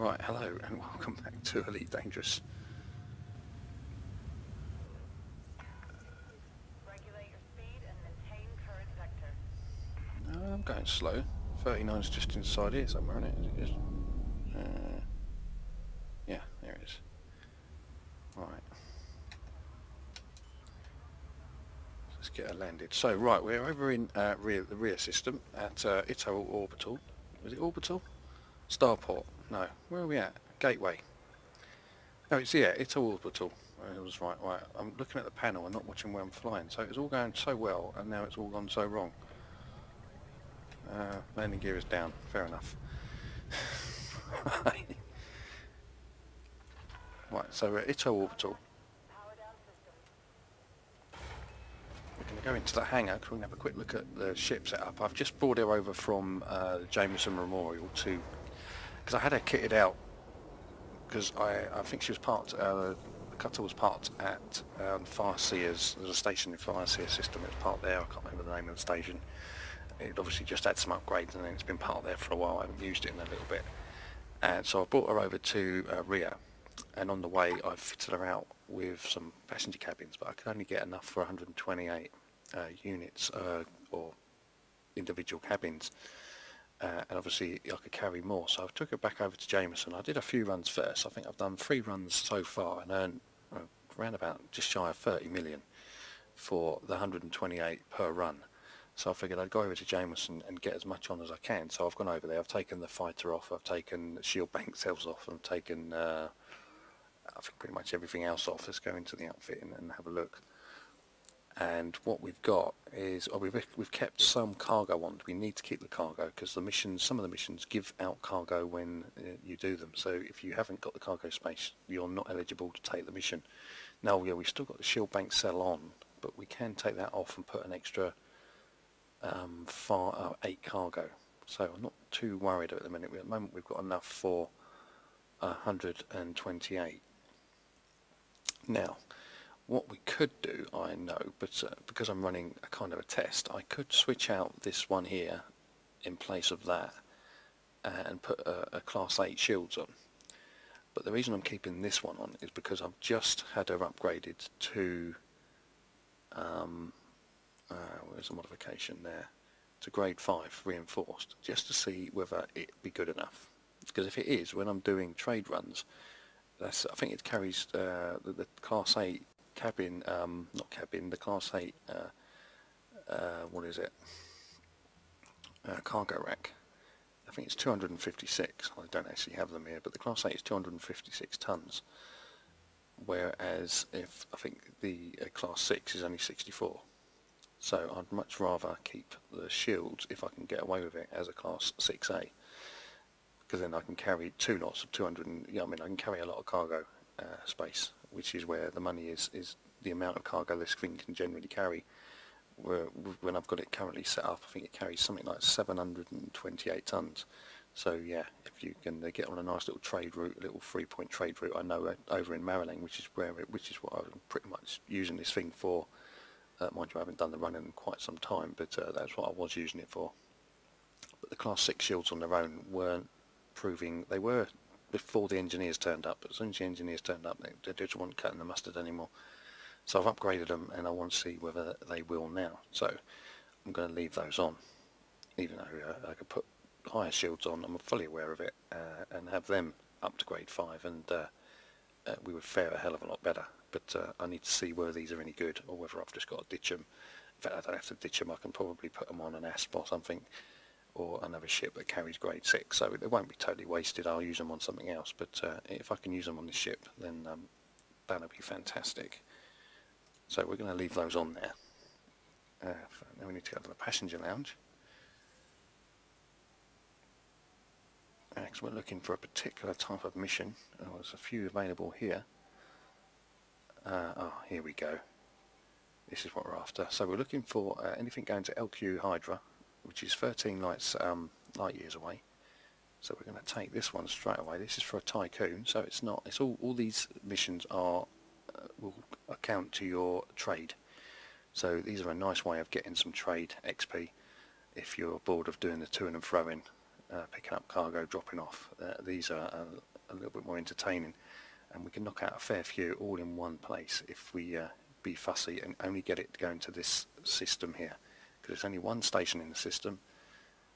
Right, hello and welcome back to Elite Dangerous. Regulate your speed and maintain current vector. I'm going slow. 39's just inside here somewhere, isn't it? Is it? Yeah, there it is. Right. Let's get her landed. So, right, we're over in the rear system at Ito Orbital. Was it Orbital? Starport. No. Where are we at? Gateway. Oh, it's, yeah, Ito Orbital. I was right. I'm looking at the panel and not watching where I'm flying. So it's all going so well, and now it's all gone so wrong. Landing gear is down. Fair enough. Right, so we're at Ito Orbital. Power down systems. We're going to go into the hangar because we're going to have a quick look at the ship setup. I've just brought her over from the Jameson Memorial to, because I had her kitted out, because I think she was parked, the cutter was parked at Farseer's, there's a station in Farseer system, it's parked there, I can't remember the name of the station. It obviously just had some upgrades and then it's been parked there for a while, I haven't used it in a little bit. And so I brought her over to Ria, and on the way I've fitted her out with some passenger cabins, but I could only get enough for 128 units or individual cabins, and obviously I could carry more, so I took it back over to Jameson. I did a few runs first. I think I've done 3 runs so far and earned around about just shy of 30 million for the 128 per run. So I figured I'd go over to Jameson and get as much on as I can. So I've gone over there, I've taken the fighter off, I've taken the shield bank cells off, I've taken I think pretty much everything else off. Let's go into the outfit and have a look. And what we've got is we've kept some cargo on. We need to keep the cargo because the missions, some of the missions give out cargo when you do them. So if you haven't got the cargo space, you're not eligible to take the mission. Now, yeah, we've still got the shield bank cell on, but we can take that off and put an extra 8 cargo. So I'm not too worried at the minute. At the moment we've got enough for 128. Now, what we could do, I know, but because I'm running a kind of a test, I could switch out this one here in place of that and put a Class 8 shields on. But the reason I'm keeping this one on is because I've just had her upgraded to, where's the modification there, to grade 5 reinforced, just to see whether it be good enough. Because if it is, when I'm doing trade runs, I think it carries the Class 8 cabin, not cabin, the Class 8, what is it, cargo rack. I think it's 256, I don't actually have them here, but the Class 8 is 256 tons, whereas if I think the Class 6 is only 64. So I'd much rather keep the shields, if I can get away with it, as a Class 6A, because then I can carry 2 lots of 200, I can carry a lot of cargo space, which is where the money is the amount of cargo this thing can generally carry. When I've got it currently set up, I think it carries something like 728 tons. So yeah, if you can get on a nice little trade route, a little 3-point trade route, I know over in Maryland, which is what I'm pretty much using this thing for. Mind you, I haven't done the run in quite some time, but that's what I was using it for. But the Class 6 shields on their own weren't proving, they were before the engineers turned up, but as soon as the engineers turned up, they just weren't cutting the mustard anymore. So I've upgraded them and I want to see whether they will now. So I'm going to leave those on, even though I could put higher shields on, I'm fully aware of it, and have them up to grade 5, and we would fare a hell of a lot better. But I need to see whether these are any good or whether I've just got to ditch them. In fact, I don't have to ditch them, I can probably put them on an ASP or something, or another ship that carries grade 6, so they won't be totally wasted. I'll use them on something else, but if I can use them on this ship, then that'll be fantastic. So we're going to leave those on there. Now we need to go to the passenger lounge, because we're looking for a particular type of mission. There's a few available here. Here we go. This is what we're after. So we're looking for anything going to LQ Hydra, which is 13 light years away. So we're going to take this one straight away. This is for a Tycoon, so it's not. It's all these missions are will account to your trade. So these are a nice way of getting some trade XP if you're bored of doing the to and fro in, picking up cargo, dropping off. These are a little bit more entertaining, and we can knock out a fair few all in one place if we be fussy and only get it going to this system here, because it's only one station in the system.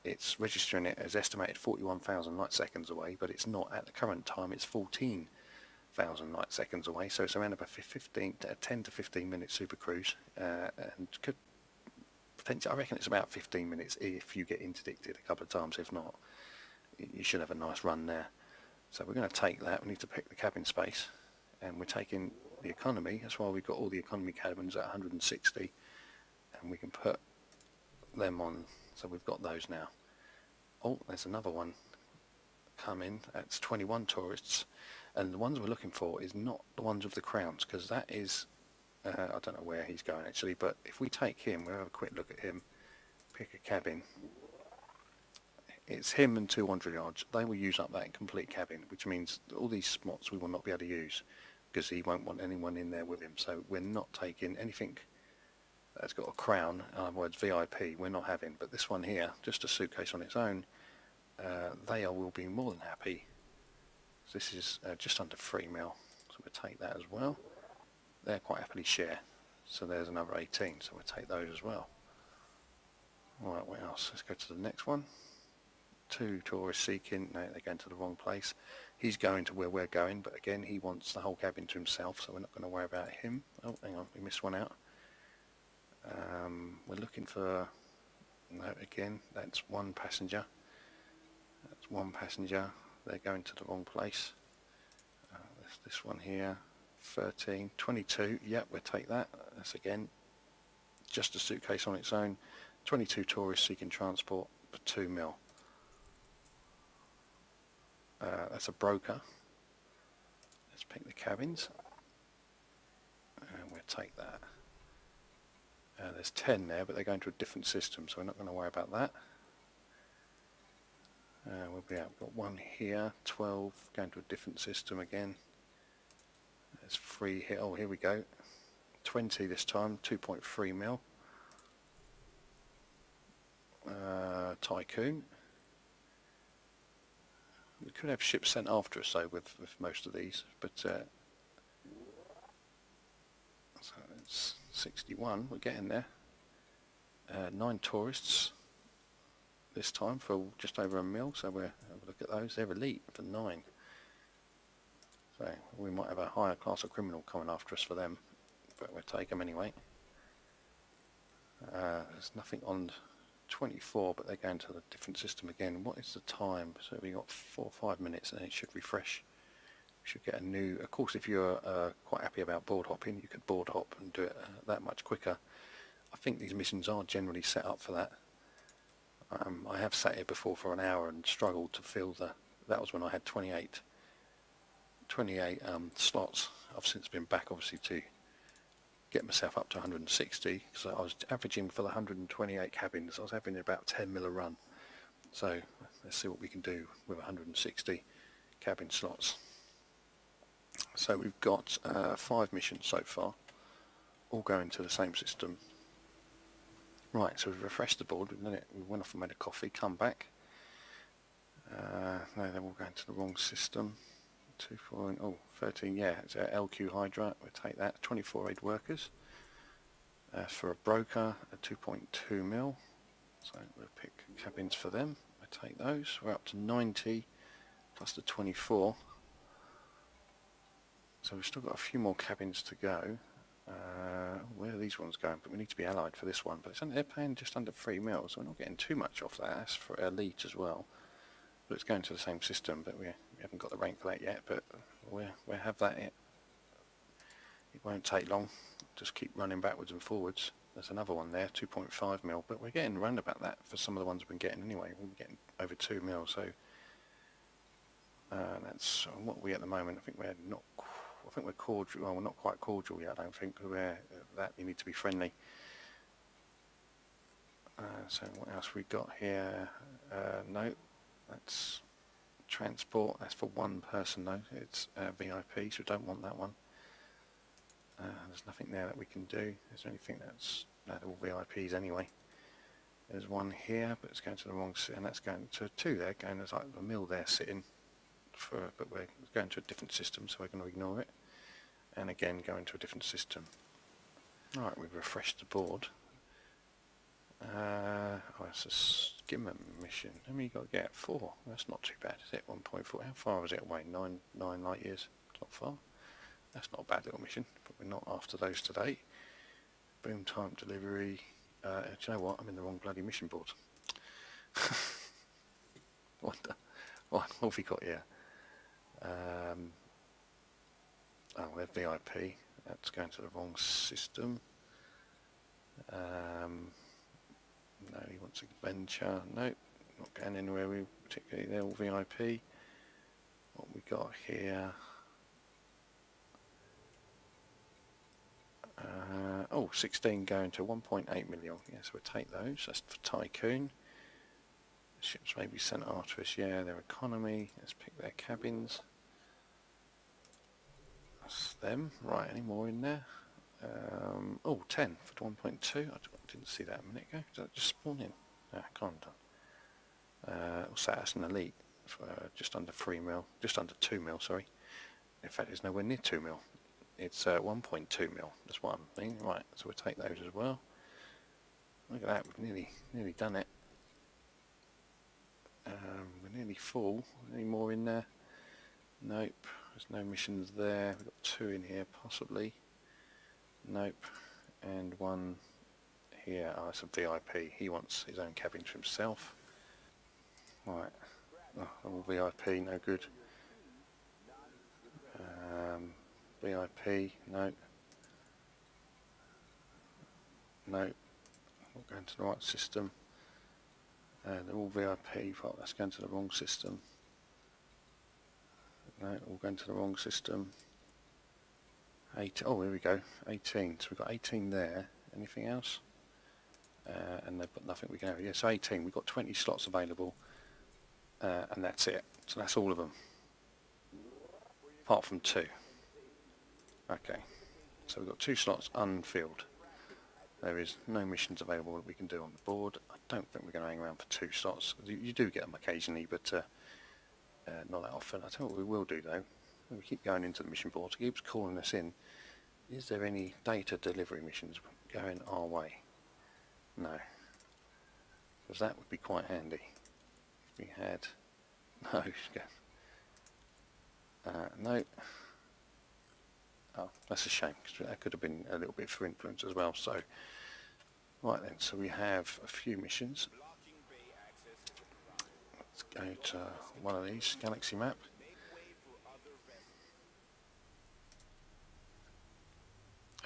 It's registering it as estimated 41,000 light seconds away, but it's not at the current time. It's 14,000 light seconds away, so it's around about 10 to 15 minute super cruise, and could potentially, I reckon it's about 15 minutes if you get interdicted a couple of times. If not, you should have a nice run there. So we're going to take that. We need to pick the cabin space, and we're taking the economy. That's why we've got all the economy cabins at 160, and we can put them on. So we've got those now. Oh, there's another one coming. That's 21 tourists, and the ones we're looking for is not the ones with the crowns, because that is I don't know where he's going actually, but if we take him, we'll have a quick look at him, pick a cabin. It's him and 200 yards. They will use up that complete cabin, which means all these spots we will not be able to use because he won't want anyone in there with him. So we're not taking anything that's got a crown, in other words VIP, we're not having. But this one here, just a suitcase on its own, will be more than happy. So this is just under 3 mil, so we'll take that as well. They're quite happily share, so there's another 18, so we'll take those as well. Right, what else? Let's go to the next one. 2 tourists seeking. No, they're going to the wrong place. He's going to where we're going, but again he wants the whole cabin to himself, so we're not going to worry about him. Oh, hang on, we missed one out. We're looking for, no, again that's one passenger. That's one passenger. They're going to the wrong place. There's this one here. 13, 22, yep, we'll take that. That's again just a suitcase on its own. 22 tourists seeking transport for 2 mil. That's a broker. Let's pick the cabins and we'll take that. There's 10 there, but they're going to a different system, so we're not going to worry about that. We'll be out. We've got one here, 12 going to a different system again. There's 3 here. Oh, here we go. 20 this time, 2.3 mil. Tycoon. We could have ships sent after us though with most of these, but so it's 61. We're getting there. 9 tourists this time for just over 1 mil. So we'll have a look at those. They're elite for 9. So we might have a higher class of criminal coming after us for them, but we'll take them anyway. There's nothing on 24, but they're going to the different system again. What is the time? So we got 4 or 5 minutes, and it should refresh. We should get a new. Of course, if you're quite happy about board hopping, you could board hop and do it that much quicker. I think these missions are generally set up for that. I have sat here before for an hour and struggled to fill the. That was when I had 28 slots. I've since been back obviously to get myself up to 160, because I was averaging for the 128 cabins, I was having about 10 mil a run. So let's see what we can do with 160 cabin slots. So we've got 5 missions so far, all going to the same system. Right, so we've refreshed the board. We went off and made a coffee, come back. No, they're all going to the wrong system. 13, yeah, it's LQ Hydra. We'll take that. 24 aid workers. For a broker, a 2.2 mil. So we'll pick cabins for them. We'll take those. We're up to 90 plus the 24. So we've still got a few more cabins to go. Where are these ones going? But we need to be allied for this one. But they're paying just under 3 mil, so we're not getting too much off that. That's for elite as well. But it's going to the same system, but we haven't got the rank for that yet, but we'll have that. It won't take long. Just keep running backwards and forwards. There's another one there, 2.5 mil, but we're getting round about that for some of the ones we've been getting anyway. We're getting over 2 mil, so that's what are we at the moment. I think we're cordial. Well, we're not quite cordial yet. I don't think we're that. You need to be friendly. So what else we got here? No. That's transport. That's for one person though. It's VIP, so we don't want that one. There's nothing there that we can do. Is there anything that's... No, they're all VIPs anyway. There's one here, but it's going to the wrong... And that's going to 2 there, going there's like a mill there sitting but we're going to a different system, so we're going to ignore it. And again, go into a different system. Right, we've refreshed the board. Oh, it's a skimmer mission. How many you got to get? 4. That's not too bad, is it? 1.4. How far is it away? 9 light years. It's not far. That's not a bad little mission, but we're not after those today. Boom time delivery. Do you know what? I'm in the wrong bloody mission board. What have we got here? Oh, we're VIP. That's going to the wrong system. No, he wants adventure. Nope, not going anywhere. We particularly, they're all VIP. What we got here? Oh, 16 going to 1.8 million. Yeah, so we'll take those. That's for Tycoon. The ships may be sent after us. Yeah, their economy. Let's pick their cabins. That's them. Right, any more in there? Oh, 10 for 1.2. I didn't see that a minute ago. Did that just spawn in? No, can't done. So that's an elite for just under 3 mil. Just under 2 mil, sorry. In fact, it's nowhere near 2 mil. It's 1.2 mil. That's what I'm thinking. Right, so we'll take those as well. Look at that, we've nearly done it. We're nearly full. Any more in there? Nope. There's no missions there. We've got 2 in here, possibly. Nope. And 1 here. Oh, it's a VIP. He wants his own cabin to himself. Right. Oh, all VIP, no good. VIP, nope. Nope. Not going to the right system. They're all VIP, but that's going to the wrong system. No, all going to the wrong system. 8. Oh, here we go. 18. So we've got 18 there. Anything else? And they've got nothing we can have. Yes, 18. We've got 20 slots available, and that's it. So that's all of them, apart from 2. Okay. So we've got 2 slots unfilled. There is no missions available that we can do on the board. I don't think we're going to hang around for 2 slots. You do get them occasionally, but not that often. I tell you what we will do though. We keep going into the mission board. It keeps calling us in. Is there any data delivery missions going our way? No. Because that would be quite handy. If we had... No. No. Oh, that's a shame, because that could have been a little bit for influence as well. So, right then, so we have a few missions. Let's go to one of these, galaxy map.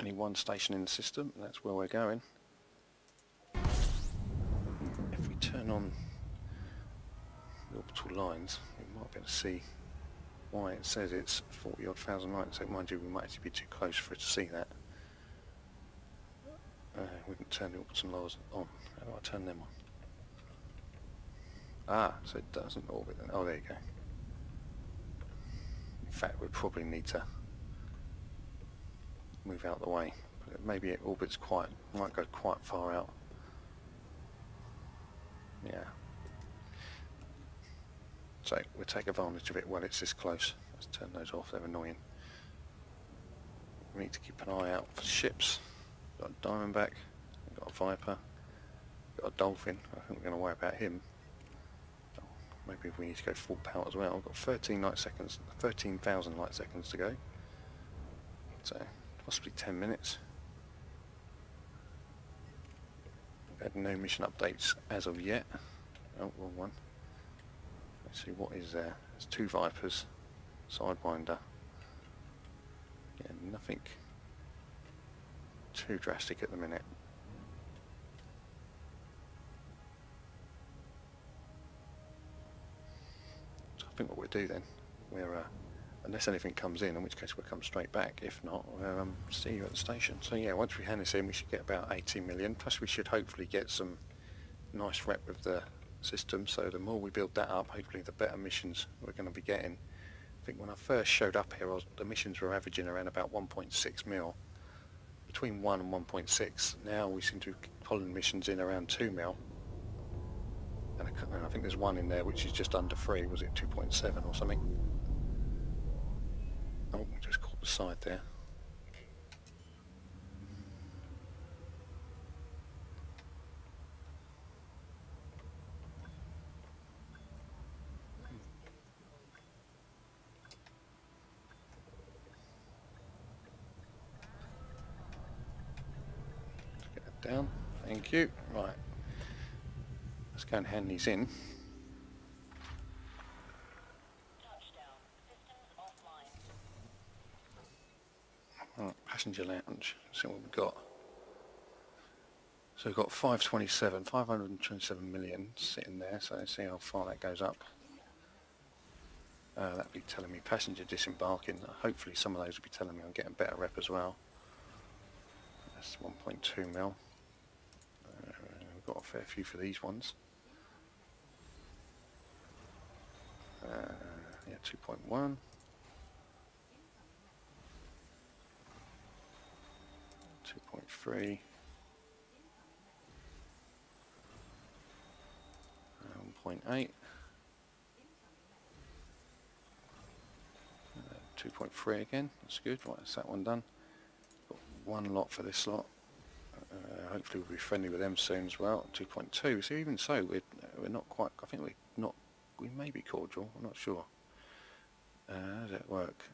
Only 1 station in the system, and that's where we're going. If we turn on the orbital lines, we might be able to see why it says it's 40 odd thousand light. So mind you, we might actually be too close for it to see that. We can turn the orbital lines on. How do I turn them on? Ah, so it doesn't orbit then. Oh, there you go. In fact, we probably need to move out the way. But maybe it orbits might go quite far out. Yeah. So we'll take advantage of it when it's this close. Let's turn those off, they're annoying. We need to keep an eye out for ships. We've got a Diamondback, we've got a Viper, we've got a Dolphin. I think we're going to worry about him. Oh, maybe we need to go full power as well. We've got 13,000 light seconds to go. So possibly 10 minutes. We've had no mission updates as of yet. Oh, wrong one. Let's see what is there. There's 2 Vipers, Sidewinder. Yeah, nothing too drastic at the minute. So I think what we'll do then, we're unless anything comes in which case we'll come straight back. If not, we'll see you at the station. So yeah, once we hand this in, we should get about 18 million. Plus we should hopefully get some nice rep with the system, so the more we build that up, hopefully the better missions we're going to be getting. I think when I first showed up here, the missions were averaging around about 1.6 mil, between 1 and 1.6. Now we seem to be pulling missions in around 2 mil, and I think there's one in there which is just under 3. Was it 2.7 or something? the side there. Get that down. Thank you. Right. Let's go and hand these in. Touchdown. Systems offline. Right, passenger lounge. Let's see what we've got. So we've got 527 million sitting there. So let's see how far that goes up. That'd be telling me passenger disembarking. Hopefully some of those will be telling me I'm getting better rep as well. That's 1.2 mil. We've got a fair few for these ones. Yeah, 2.1. 2.3. 1.8. 2.3 again, that's good. Right, that's that one done. Got one lot for this lot. Hopefully we'll be friendly with them soon as well. 2.2. So even so, we're not quite. I think we're not. We may be cordial. I'm not sure. How does that work?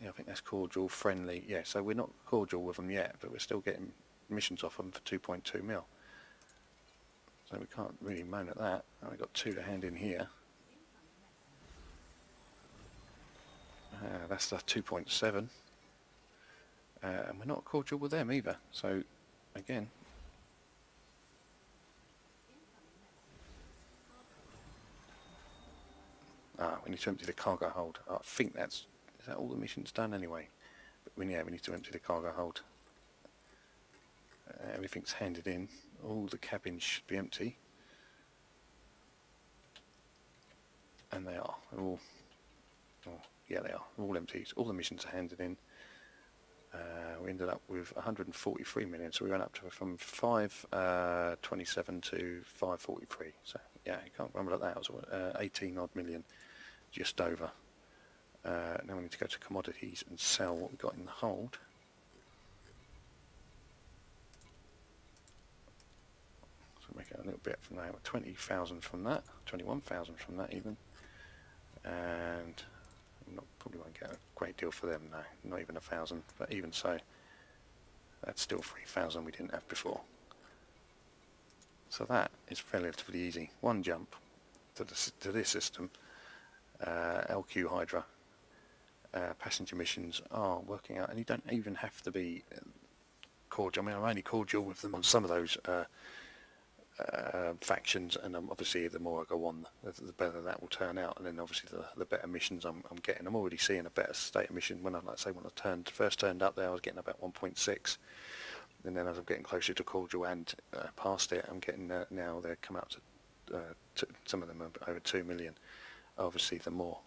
Yeah, I think that's cordial, friendly. Yeah, so we're not cordial with them yet, but we're still getting missions off them for 2.2 mil. So we can't really moan at that. And we've got 2 to hand in here. That's the 2.7. And we're not cordial with them either. So again, we need to empty the cargo hold. I think is that all the missions done anyway? But we need to empty the cargo hold. Everything's handed in. All the cabins should be empty. And they are. They're all, yeah, they are. They're all empty. All the missions are handed in. We ended up with 143 million, so we went up to from 527 to 543. So yeah, you can't remember that. It was 18 odd million, just over. Now we need to go to commodities and sell what we got in the hold. So make it a little bit from that. 20,000 from that, 21,000 from that even, and probably won't get a great deal for them now, not even 1,000, but even so, that's still 3,000 we didn't have before. So that is relatively easy. One jump to this system. LQ Hydra passenger missions are working out, and you don't even have to be cordial. I mean, I'm only cordial with them on some of those factions, and obviously the more I go on, the better that will turn out, and then obviously the better missions I'm getting. I'm already seeing a better state of mission. When I first turned up there, I was getting about 1.6, and then as I'm getting closer to cordial and past it, I'm getting now they're come up to some of them are over 2 million. Obviously the more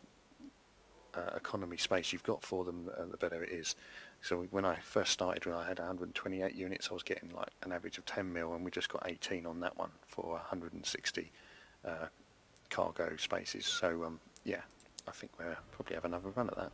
economy space you've got for them, the better it is. So when I first started, when I had 128 units, I was getting like an average of 10 mil, and we just got 18 on that one for 160 cargo spaces. So yeah, I think we'll probably have another run at that.